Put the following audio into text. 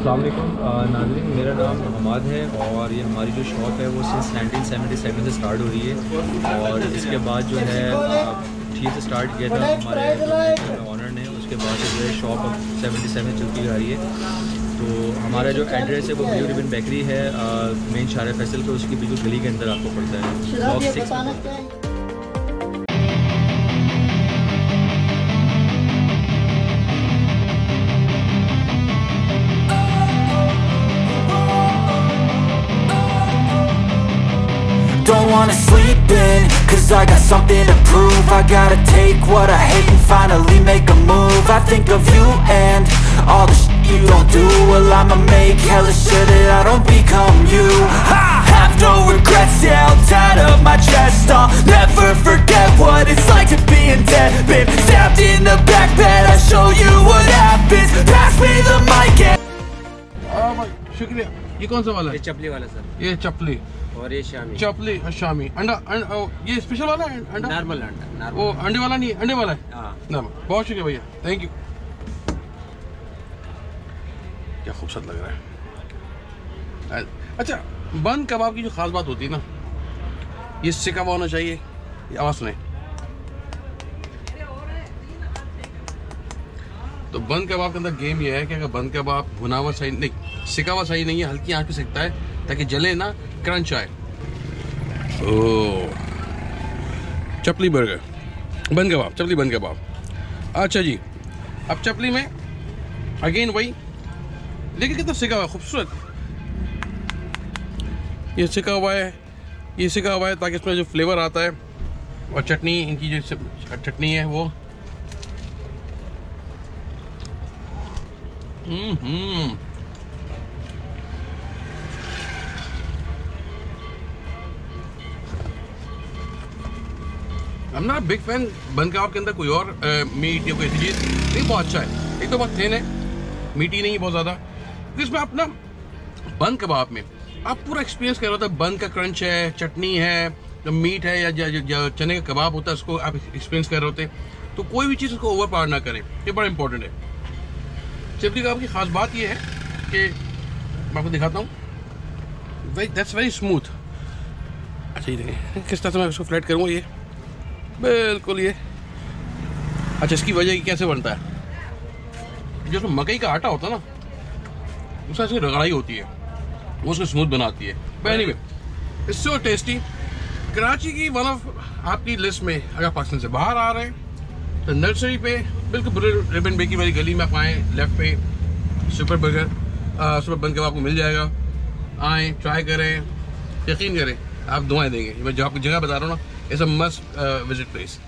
अस्सलाम वालेकुम नाज़रीन, मेरा नाम मोहम्मद है और ये हमारी जो शॉप है वो सिंस 1977 से स्टार्ट हो रही है और इसके बाद जो है ठीक से स्टार्ट किया था हमारे ऑनर ने। उसके बाद जो है शॉप अब 77 चलती आ रही है। तो हमारा जो एड्रेस है वो ब्लू रिबन बेकरी है, मेन शार फैसल के उसकी बिल्कुल गली के अंदर आपको पड़ता है, box 6। Don't wanna sleep in, cause I got something to prove. I gotta take what I hate and finally make a move. I think of you and all the shit you don't do. Well, I'ma make hella sure that I don't become you. I have no regrets, yeah, I'll tie it up my chest. I'll never forget what it's like to be in debt. Been stabbed in the back bed, I'll show you what happens. Pass me the mic and... शुक्रिया। ये कौन सा वाला है? ये चपली वाला sir. ये चपली और ये शामी। चपली और शामी। अंडा ये स्पेशल वाला है? अंडा नॉर्मल अंडा। वो अंडे वाला नहीं है, अंडे वाला है। हाँ। बहुत शुक्रिया भैया, थैंक यू। क्या खूबसूरत लग रहा है। अच्छा, बन कबाब की जो खास बात होती है ना, ये सिका हुआ होना चाहिए। आवाज़ सुने तो बन कबाब के अंदर गेम ये है कि अगर बन कबाब भुना हुआ सही नहीं, सिका हुआ सही नहीं है, हल्की आंच पे सिकता है ताकि जले ना, क्रंच आए। ओ चपली बर्गर, बन कबाब, चपली बन कबाब। अच्छा जी, अब चपली में अगेन वही, लेकिन कितना सिका हुआ है, खूबसूरत। ये सिका हुआ है, ये सिका हुआ है ताकि इसमें जो फ्लेवर आता है। और चटनी, इनकी जो चटनी है वो I'm not a big fan बन कबाब के अंदर कोई और मीट या कोई ऐसी चीज़ नहीं। बहुत अच्छा है, एक तो बहुत थिन है, मीठी नहीं बहुत ज़्यादा। इसमें आप ना बन कबाब में आप पूरा एक्सपीरियंस कर रहे होता है। बन का क्रंच है, चटनी है, जो मीट है या चने का कबाब होता है, उसको आप एक्सपीरियंस कर रहे होते हैं। तो कोई भी चीज़ उसको ओवर पावर ना करें, ये बड़ा इंपॉर्टेंट है। चपली कबाब की खास बात ये है कि मैं आपको दिखाता हूँ, दैट्स वेरी स्मूथ। अच्छा ये देखें किस तरह से मैं उसको फ्लैट करूँगा, ये बिल्कुल ये। अच्छा, इसकी वजह कैसे बनता है, जो उसमें मकई का आटा होता है ना, उसका ऐसी रगड़ाई होती है, वो उसको स्मूथ बनाती है। But anyway, it's so tasty. Karachi की वन ऑफ आपकी लिस्ट में अगर पाकिस्तान से बाहर आ रहे हैं तो नर्सरी पे बिल्कुल ब्लू रिबन बेकरी वाली गली में आप आएँ, लेफ्ट पे सुपर बर्गर, सुपर बन कबाब आपको मिल जाएगा। आएँ, ट्राई करें, यकीन करें आप दुआएं देंगे। मैं जो आपको जगह बता रहा हूँ ना, it's a must visit place.